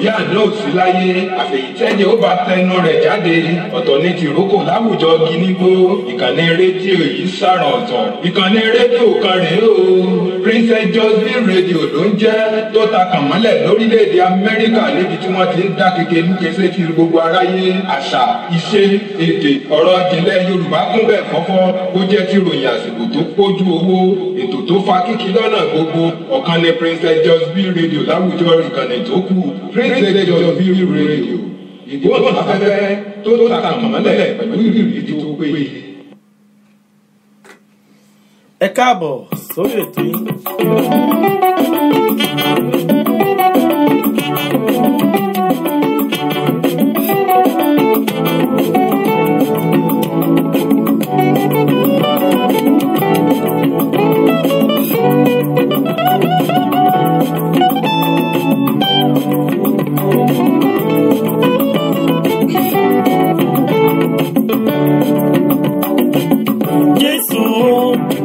bí àná òsì láyé àfẹ̀yìntẹ́jẹ́ ó bá tẹnu rẹ̀ jáde ọ̀tọ̀ ní tìrókò láwùjọ gínígbó ìkànnì rédíò yìí sára ọ̀tọ̀ ìkànnì rédíò kan rèé o Princess Josby rédíò ló ń jẹ́ tó ta kàn mọ́lẹ̀ lórílẹ̀‐èdè Amẹ́ríkà níbi tí wọ́n ti ń dá kéke lúkẹsẹ́ ti gbogbo aráyé àṣà ìṣe èdè ọ̀rọ̀ ìjìnlẹ̀ Yorùbá kún bẹ́ẹ̀ fọ́fọ́ ó jẹ́ ti ròyìn àsìkò tó pójú owó ètò tó fa kíkí lọ́nà gbogbo ọ̀kan ní Princess Josby rédíò láwùjọ ìkànnì tó kù Princess Josby rédíò ìgbóhùnsáfẹ́fẹ́ tó ta kàn mọ́lẹ̀ pẹ̀lú ìrírí tó péye. Ẹ káàbọ̀ sórí ètò yìí.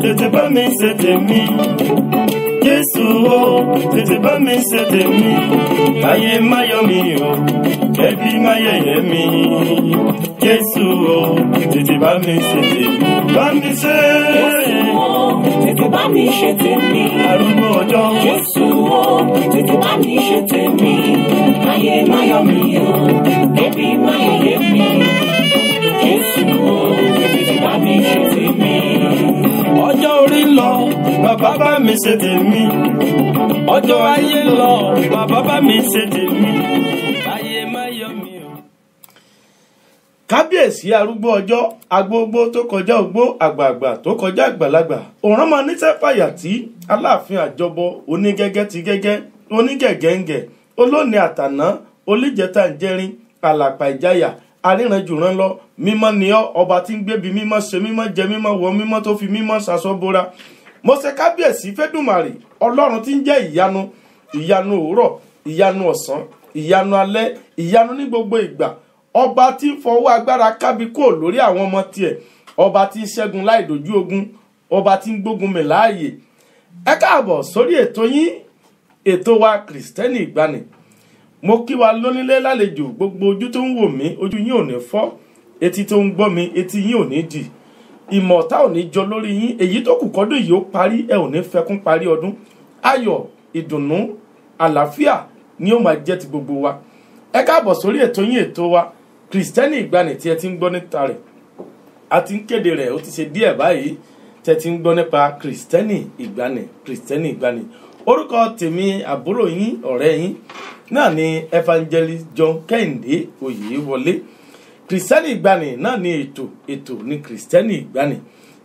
Tètè bá mi ṣe tèmi, Jésù o, tètè bá mi ṣe tèmi, káyé má yọ mí o, ẹbí má yẹ̀yẹ́ mi. Jésù o, tètè bá mi ṣe tèmi, bá mi ṣe. Jésù o, tètè bá mi ṣe tèmi, arúgbó ọjọ́. Jésù o, tètè bá mi ṣe tèmi, káyé má yọ mí o, ẹbí má yẹ̀yẹ́ mi. Jésù o, tètè bá mi ṣe tèmi. Ọjọ́ orí ń lọ, bàbá bá mi ṣe tèmi. Ọjọ́ ayé ń lọ, bàbá bá mi ṣe tèmi. Ayé má yọ mí o. Kábíyèsí arúgbó ọjọ́ agbógbó tó kọjá ogbó àgbààgbà tó kọjá àgbàlagbà òràn máa níṣẹ́ fàyàtì aláàfin àjọbọ onígẹ́gẹ́ ti gẹ́gẹ́ onígẹ̀gẹ́ǹgẹ̀ olóòní àtàná olíjẹta ń jẹrin àlàpà ìjáyà aríranjùrán lọ mímọ́ ni ọ́ ọba tí ń gbébi mímọ́ ṣe mímọ́ jẹ mímọ́ wọ mímọ́ tó fi mímọ́ ṣaṣọ bora mo ṣe kábíyèsí fẹ́dùmarè ọlọ́run tí ń jẹ́ ìyanu ìyanu òwúrọ̀ ìyanu ọ̀sán ìyanu alẹ́ ìyanu ní gbogbo ìgbà ọba tí ń fọwọ́ agbára kábi kúrò lórí àwọn ọmọ tiẹ̀ ọba tí ń ṣẹ́gun láì dojú ogun ọba tí ń gbógun mì láàyè ẹ káàbọ̀ sórí ètò yín ètò wa Kristẹni Ìgbàanì mo kí wa lónílé lálejò gbogbo ojú tó ń wò mí ojú yín ò ní fọ́ etí tó ń gbọ́ mi etí yín ò ní dì ìmọ̀ta ò ní jọ lórí yín èyí tó kù kọ́dún yìí ó parí ẹ ò ní fẹkún parí ọdún ayọ̀ ìdùnnú àlàáfíà ni ó máa jẹ́ ti gbogbo wa ẹ káàbọ̀ sórí ètò yín ètò wa Kristẹni Ìgbàanì tí ẹ ti ń gbọ́ níta rẹ̀ àti ń kéde rẹ̀ ó ti ṣe díẹ̀ báyìí tẹ́ ti ń gbọ́ nípa Kristẹni Ìgbàanì orúkọ tèmi àbúrò yín ọ̀rẹ́ yín náà ni Evangelist John Kẹ́hìndé Oyèwọlé Kristẹni Ìgbàanì náà ni ètò ní Kristẹni Ìgbàanì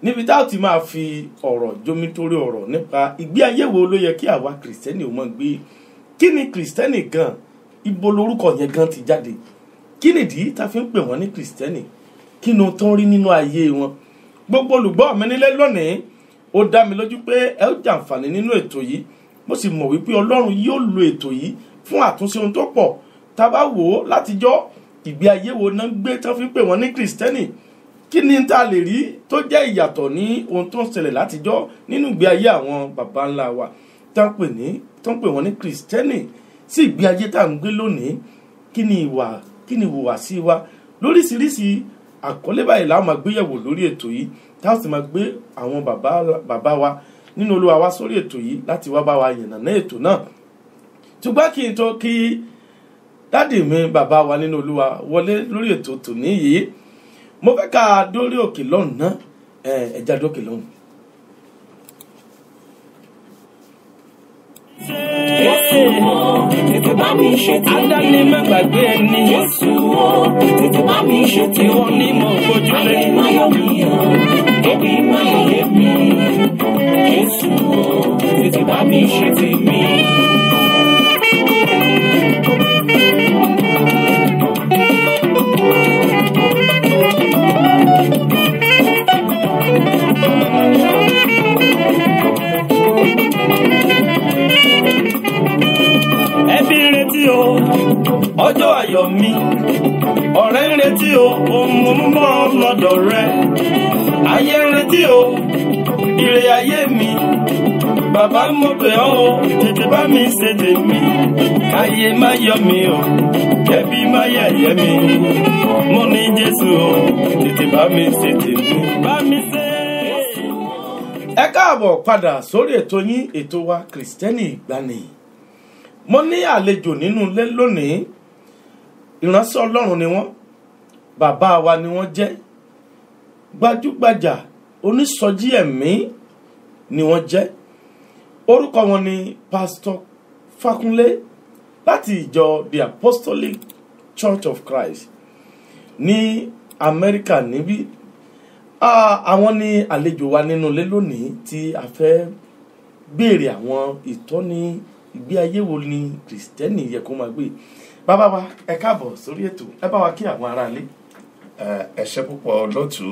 níbi tá a ti máa fi ọ̀rọ̀ jomitoro ọ̀rọ̀ nípa ìgbé ayé wo ló yẹ kí àwa Kristẹni ò mọ̀ gbé kí ni Kristẹni gan ibo lorúkọ yẹn gan ti jáde kí nìdí tá a fi ń pè wọ́n ní Kristẹni kí ni tó ń rí nínú ayé wọn gbogbo olùgbọ́ mi nílé lónìí ó dá mi lójú pé ẹ ó jàǹfààní nínú ètò yìí mo sì mọ̀ wípé Ọlọ́run yóò lo ètò yìí fún àtúnṣe ohun tó pọ̀ tá a bá wò ó látijọ́ ìgbé ayé wo náà gbé tán fi ń pè wọ́n ní Kristẹni kí ni tá a lè rí tó jẹ́ ìyàtọ̀ ní ohun tó ń ṣẹlẹ̀ látijọ́ nínú ìgbé ayé àwọn baba ńlá wa tó ń pè wọ́n ní Kristẹni sí ìgbé ayé tá à ń gbé lónìí kí ni ìhùwàsí wa lóríṣiríṣi àkọlé báyìí la máa gbéyẹ̀wò lórí ètò yìí tá a sì máa gbé àwọn bàbá wa nínú Olúwa wa sórí ètò yìí láti wá bá wa yànnàná ètò náà ṣùgbọ́n kí n tó kí dádì mi bàbá wa nínú Olúwa wọlé lórí ètò tòní yìí mo fẹ́ ká dórí òkè lọ́hùn náà ẹja dókè lọ́hùn. Jésù o, tètè bá mi ṣe tèmi. Adáni má gbàgbé ẹni. Jésù o, tètè bá mi ṣe tèmi. Ìwọ ni mo gbójúlé. Ayé má yọ mí o, ẹbí má yẹ̀yẹ́ mi. Jésù o, tètè bá mi ṣe tèmi. ọjọ́ ayọ̀ mi ọ̀rẹ́ ń retí o ohun mọ́ lọ́dọ̀ rẹ ayé ń retí o ire ayé mi bàbá mo pè ọ́ o tètè bá mi ṣe tèmi ayé má yọ mi o kẹ́bí má yẹ̀yẹ́ mi mo ní Jésù o tètè bá mi ṣe tèmi bá mi ṣe. Ẹ káàbọ̀ padà sórí ètò yín ètò wa Kristẹni Ìgbàanì. Mo ní àlejò nínú ilé lónìí. Ìránṣẹ́ Ọlọ́run ni wọ́n, bàbá wa ni wọ́n jẹ́, gbajúgbajà onísọjí ẹ̀mí ni wọ́n jẹ́. Orúkọ wọn ni Pastor Fakunle láti ìjọ The Apostolic Church of Christ ní Amẹ́ríkà níbí. Àwọn ni àlejò wa nínú ilé lónìí tí a fẹ́ béèrè àwọn ìtọ́ni ìgbé ayé wo ni Kristẹni yẹ kó máa gbé. Bàbá wa ẹ káàbọ̀ sórí ètò, ẹ bá wa kí àwọn ará ilé. Ẹ ṣé púpọ̀ lótú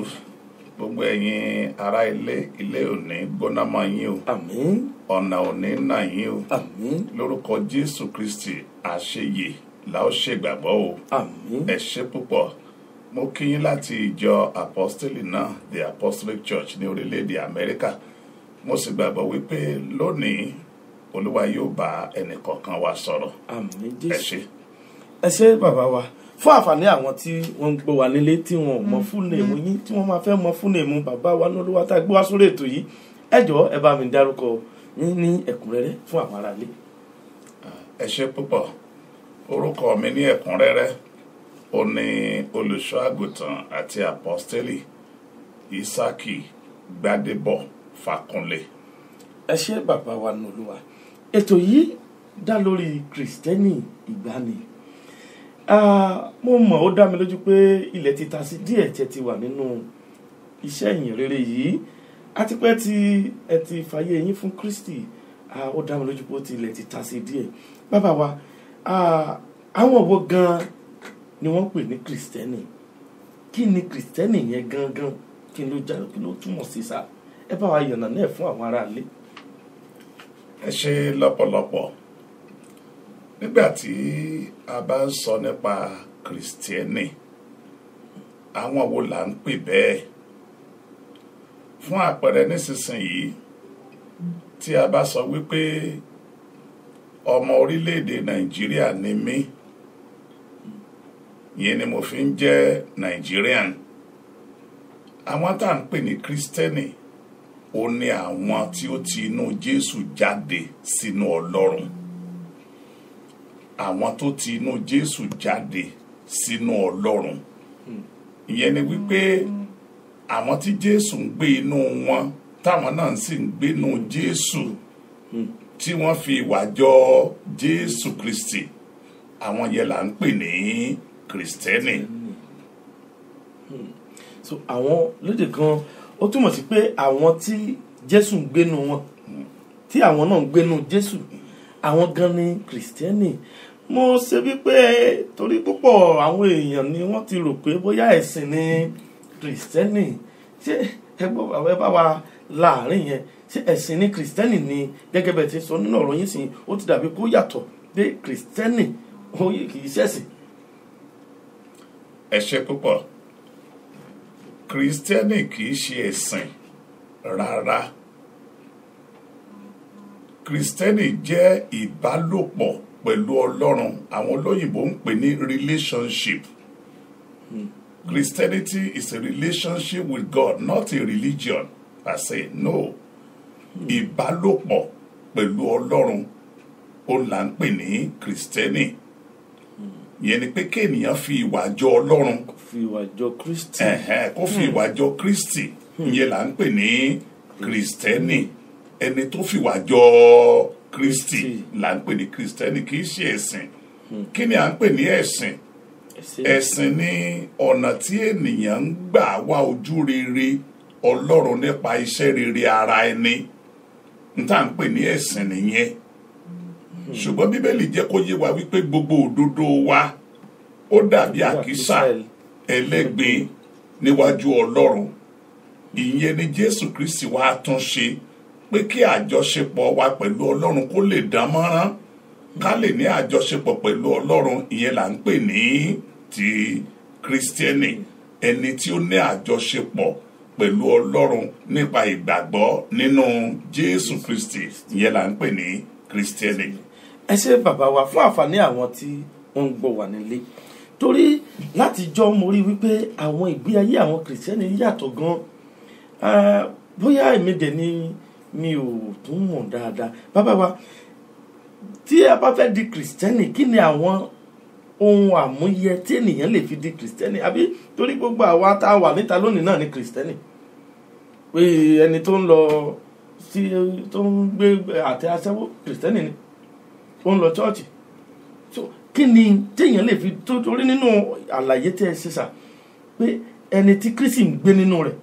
gbogbo ẹ̀yin ará ilé òní gbóná mọ́ yín o. Àmín. Ọ̀nà òní nà yín o. Àmín. Lórúkọ Jésù Kristi àṣeyè la ó ṣègbàgbọ́ o. Àmín. Ẹ ṣé púpọ̀. Mo kí yín láti ìjọ apostoli náà The Apostolic Church ní orílẹ̀-èdè Amẹ́ríkà. Mo sì gbàgbọ́ wípé lónìí Olúwa yóò bá ẹnìkọ̀ọ̀kan wa sọ̀rọ̀. Àmín Ẹ Jésù. ṣé. Ẹ ṣé bàbá wa. Fún àǹfààní àwọn tí wọ́n ń gbọ́ wa nílé tí wọ́n ò mọ full name yín tí wọ́n máa fẹ́ mọ full name bàbá wa ní Olúwa tá a gbé wá sórí ètò yìí, ẹ jọ̀ọ́ ẹ bá mi dárúkọ yín ní ẹ̀kúnrẹ́rẹ́ fún àwọn ará ilé. Ẹ ṣé púpọ̀. Orúkọ mi ní ẹ̀kúnrẹ́rẹ́ ó ní olùṣọ́ àgùntàn àti apọ́stélì Ìsákì Gbádébọ̀ Fákúnlé. Ẹ ṣé bàbá wa ní Olúwa. Ètò yìí dá lórí Kristẹni Ìgbàanì. Mo mọ̀ ó dá mi lójú pé ilẹ̀ ti ta sí díẹ̀ tí ẹ ti wà nínú iṣẹ́ ìyìn rere yìí àti pé tí ẹ ti fàyè yín fún Kristi. Ó dá mi lójú pé ilẹ̀ ti ta sí díẹ̀. Bàbá wa, àwọn wo gan ni wọ́n pè ní Kristẹni? Kí ni Kristẹni yẹn gangan? Kí ló túmọ̀ sí sá? Ẹ bá wa yànnà náà fún àwọn ará ilé. Ẹ ṣé lọ́pọ̀lọpọ̀. Nígbà tí a bá ń sọ nípa Kristẹni, àwọn wo là ń pè bẹ́ẹ̀? Fún àpẹẹrẹ nísinsìnyí tí a bá sọ wípé ọmọ orílẹ̀-èdè Nàìjíríà ni mí, ìyẹn ni mo fi ń jẹ́ Nigerian. Àwọn tá à ń pè ní Kristẹni ó ní àwọn tí ó ti inú Jésù jáde sínú Ọlọ́run. Àwọn tó ti inú Jésù jáde sínú Ọlọ́run. Ìyẹn ni wípé àwọn tí Jésù ń gbé inú wọn táwọn náà sì ń gbé inú Jésù tí wọ́n fi ìwà jọ Jésù Kristi, àwọn yẹn là ń pè ní Kristẹni. So àwọn lédè kan ó túmọ̀ sí pé àwọn tí Jésù ń gbénu wọn tí àwọn náà ń gbénu Jésù, àwọn gan ni Kristẹni. Mo ṣe wípé torí púpọ̀ àwọn èèyàn ni wọ́n ti rò pé bóyá ẹ̀sìn ni Kristẹni. Ṣé ẹ bá wa láàrin yẹn, ṣé ẹ̀sìn ni Kristẹni ni gẹ́gẹ́ bẹ́ẹ̀ ti sọ nínú ọ̀rọ̀ yín sìn, ó ti dàbí kó yàtọ̀ pé Kristẹni kì í ṣẹ̀sìn. Ẹ ṣé púpọ̀. Kristẹni kì í ṣe ẹ̀sìn rárá. Kristẹni jẹ́ ìbálòpọ̀ pẹ̀lú Ọlọ́run. Àwọn olóyìnbó ń pè ní relationship. Christianity is a relationship with God, not a religion per se. No. Ìbálòpọ̀ pẹ̀lú Ọlọ́run ó là ń pè ní Kristẹni. Ìyẹn ni pé kéèyàn fi ìwà jọ Ọlọ́run. Kó fi ìwà jọ Kristi. Kó fi ìwà jọ Kristi. Ìyẹn là ń pè ní Kristẹni. Ẹni tó fi ìwà jọ Kristi là ń pè ní Kristẹni, kì í ṣe ẹ̀sìn. Kí ni à ń pè ní ẹ̀sìn? Ẹ̀sìn ni ọ̀nà tí ènìyàn ń gbà wá ojú rere Ọlọ́run nípa iṣẹ́ rere ara ẹni. N tá à ń pè ní ẹ̀sìn nìyẹn. Ṣùgbọ́n Bíbélì jẹ́ kó yé wa wípé gbogbo òdodo wa ó dàbí àkísà ẹlẹ́gbin níwájú Ọlọ́run. Ìyẹn ni Jésù Kristi wá tún ṣe pé kí àjọṣepọ̀ wa pẹ̀lú Ọlọ́run kó lè dán mọ́rán, ká lè ní àjọṣepọ̀ pẹ̀lú Ọlọ́run, ìyẹn là ń pè ní ti Kírísítẹ́nì, ẹni tí ó ní àjọṣepọ̀ pẹ̀lú Ọlọ́run nípa ìgbàgbọ́ nínú Jésù Kristi, ìyẹn là ń pè ní Kírísítẹ́nì. ẹ ṣé bàbá wa fún àǹfààní àwọn tí wọ́n ń gbọ́ wà nílé, torí látijọ́ mo rí wípé àwọn ìgbé ayé àwọn Kìrìsìtẹ́nì yàtọ̀ gan. Bóyá èmi dẹ̀ ni mi ò tún mọ̀ dáadáa. Bàbá wa, tí a bá fẹ́ di Kìrìsìtẹ́nì, kí ni àwọn ohun àmúyẹ tí ènìyàn lè fi di Kìrìsìtẹ́nì? Àbí torí gbogbo àwa tá a wà níta lónìí náà ni Kìrìsìtẹ́nì, pé ẹni tó ń lọ sí tó ń gbé àtẹ aṣẹ́wó Kìrìsìtẹ́nì ni, ó ń lọ chọ́ọ̀chì. So kí ni téèyàn lè fi torí nínú àlàyé tí ẹ ṣe sà pé ẹni tí Kristi ń gbé nínú rẹ̀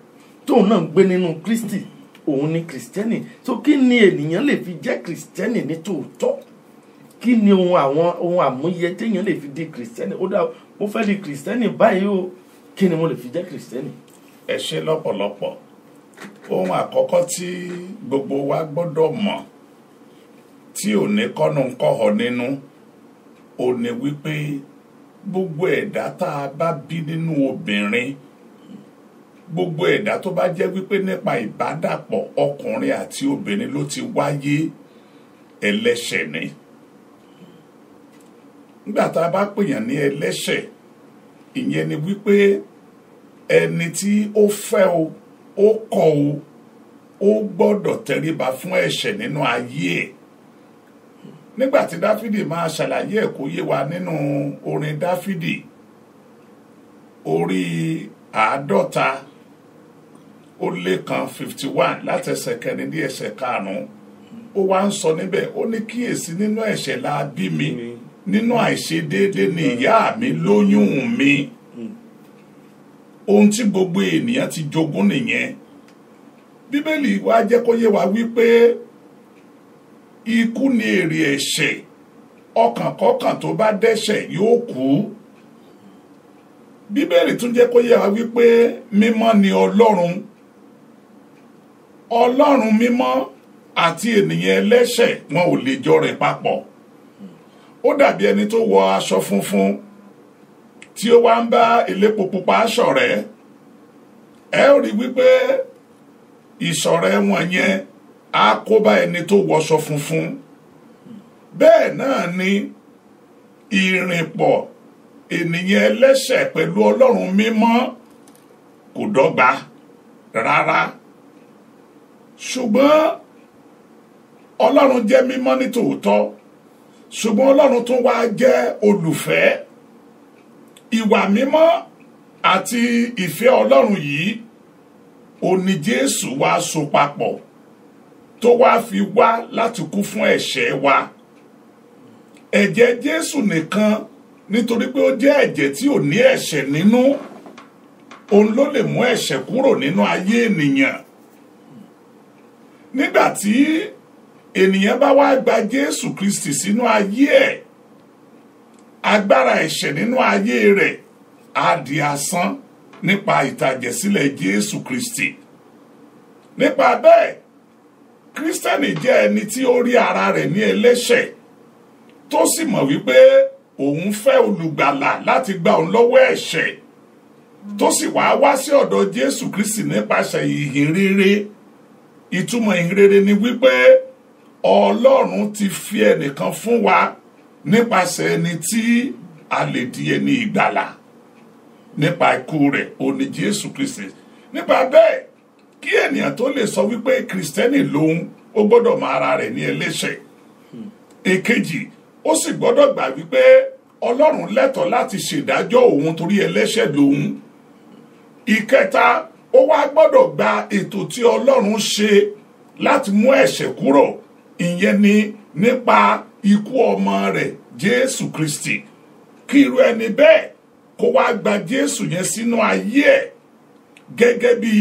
tóun náà ń gbé nínú Kristi, òun ni Kìrìsìtẹ́nì. So kí ni ènìyàn lè fi jẹ́ Kìrìsìtẹ́nì ní tòótọ́? Kí ni ohun àmúyẹ téèyàn lè fi di Kìrìsìtẹ́nì? Ó dá mo fẹ́ di Kìrìsìtẹ́nì báyìí o, kí ni mo lè fi jẹ́ Kìrìsìtẹ́nì? Ẹ ṣé lọ́pọ̀lọpọ̀. Ohun àkọ́kọ́ tí gbogbo wa gbọ́dọ̀ mọ̀ tí ò ní kọ́nu kọ́họ nínú, ó ní wípé gbogbo ẹ̀dá tá a bá bí nínú obìnrin, gbogbo ẹ̀dá tó bá jẹ́ wípé nípa ìbádàpọ̀ ọkùnrin àti obìnrin ló ti wáyé, ẹlẹ́ṣẹ̀ ni. Nígbà tá a bá pèèyàn ní ẹlẹ́ṣẹ̀, ìyẹn ni wípé ẹni tí ó fẹ́ o, ó kọ̀ o, ó gbọ́dọ̀ tẹríba fún ẹ̀ṣẹ̀ nínú ayé ẹ̀. Nígbà tí Dáfídì máa ṣàlàyé ẹ̀ kó yé wa nínú orin Dáfídì orí 51 láti ẹsẹ̀ 4 dé ẹsẹ̀ 5, ó wá ń sọ níbẹ̀, ó ní kíyèsí nínú ẹ̀ṣẹ̀ la bí mi, nínú àìṣedéédé ni ìyá mi lóyún mi. Ohun tí gbogbo ènìyàn ti jogún nìyẹn. Bíbélì wa jẹ́ kó yé wa wípé ikú ni èrè ẹ̀ṣẹ̀, ọkàn kọ́kàn tó bá dẹ́ṣẹ̀ yóò kú. Bíbélì tún jẹ́ kó yé wa wípé mímọ́ ni Ọlọ́run. Ọlọ́run mímọ́ àti ènìyàn ẹlẹ́ṣẹ̀ wọn ò lè jọ rìn papọ̀. Ó dàbí ẹni tó wọ aṣọ funfun tí ó wá ń bá elépo pupa ṣọ̀rẹ́. Ẹ ó rí wípé ìṣọ̀rẹ́ wọn yẹn á kó bá ẹni tó wọṣọ funfun. Bẹ́ẹ̀ náà ni ìrìnpọ̀ ènìyàn ẹlẹ́ṣẹ̀ pẹ̀lú Ọlọ́run mímọ́ kò dọ́gba rárá. Ṣùgbọ́n Ọlọ́run jẹ́ mímọ́ ní tòótọ́, ṣùgbọ́n Ọlọ́run tún wá jẹ́ olùfẹ́. Ìwà mímọ́ àti ìfẹ́ Ọlọ́run yìí ó ní Jésù wá so papọ̀, tó wá fi wá láti kú fún ẹ̀ṣẹ̀ wa. Ẹ̀jẹ̀ Jésù nìkan, nítorí pé ó jẹ́ ẹ̀jẹ̀ tí ò ní ẹ̀ṣẹ̀ nínú, òun ló lè mú ẹ̀ṣẹ̀ kúrò nínú ayé ènìyàn. Nígbà tí ènìyàn bá wá gba Jésù Kristi sínú ayé ẹ̀, agbára ẹ̀ṣẹ̀ nínú ayé rẹ̀ á di asán nípa ìtàjẹ̀sílẹ̀ Jésù Kristi. Nípa bẹ́ẹ̀, Kírísítẹ́nì jẹ́ ẹni tí ó rí ara rẹ̀ ní ẹlẹ́ṣẹ̀, tó sì mọ̀ wípé òun fẹ́ olùgbàlà láti gba òun lọ́wọ́ ẹ̀ṣẹ̀, tó sì wá sí ọ̀dọ̀ Jésù Kristi nípasẹ̀ ìhìn rere. Ìtumọ̀ ìhìn rere ni wípé Ọlọ́run ti fi ẹnìkan fún wa nípasẹ̀ ẹni tí a lè di ẹni ìgbàlà nípa ikú rẹ̀, ó ní Jésù Kristi. Nípa bẹ́ẹ̀, kí ènìyàn tó lè sọ wípé Kìrìsìtẹ́nì lòun, ó gbọ́dọ̀ mọ ara rẹ̀ ní ẹlẹ́ṣẹ̀. Èkejì, ó sì gbọ́dọ̀ gbà wípé Ọlọ́run lẹ́tọ̀ọ́ láti ṣèdájọ́ òun torí ẹlẹ́ṣẹ̀ lòun. Ìkẹta, ó wá gbọ́dọ̀ gba ètò tí Ọlọ́run ṣe láti mú ẹ̀ṣẹ̀ kúrò, ìyẹn ni nípa ikú ọmọ rẹ̀ Jésù Kristi. Kí irú ẹni bẹ́ẹ̀ kó wá gba Jésù yẹn sínú ayé ẹ̀ gẹ́gẹ́ bí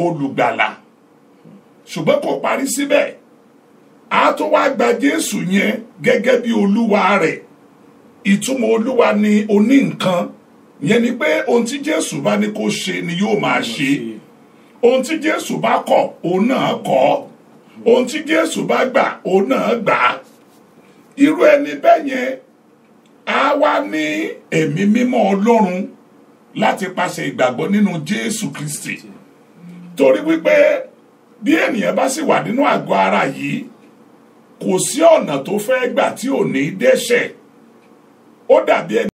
olùgbàlà. Ṣùgbọ́n kò parí síbẹ̀, a tó wá gba Jésù yẹn gẹ́gẹ́ bí olúwa rẹ̀. Ìtumọ̀ olúwa ni oní nǹkan, yẹn ni pé ohun tí Jésù bá ní kó ṣe ni yóò máa ṣe. Ohun tí Jésù bá kọ̀, òun náà kọ̀. Ohun tí Jésù bá gbà, òun náà gbà. irú ẹni bẹ́ẹ̀ yẹn á wá ní ẹ̀mí mímọ́ Ọlọ́run láti pàṣẹ ìgbàgbọ́ nínú Jésù Kristi. Torí wípé bí ènìyàn bá sì wà nínú àgọ́ ara yìí, kò sí ọ̀nà tó fẹ́ gbà tí ò ní dẹ́ṣẹ̀. Ó dàbí ẹni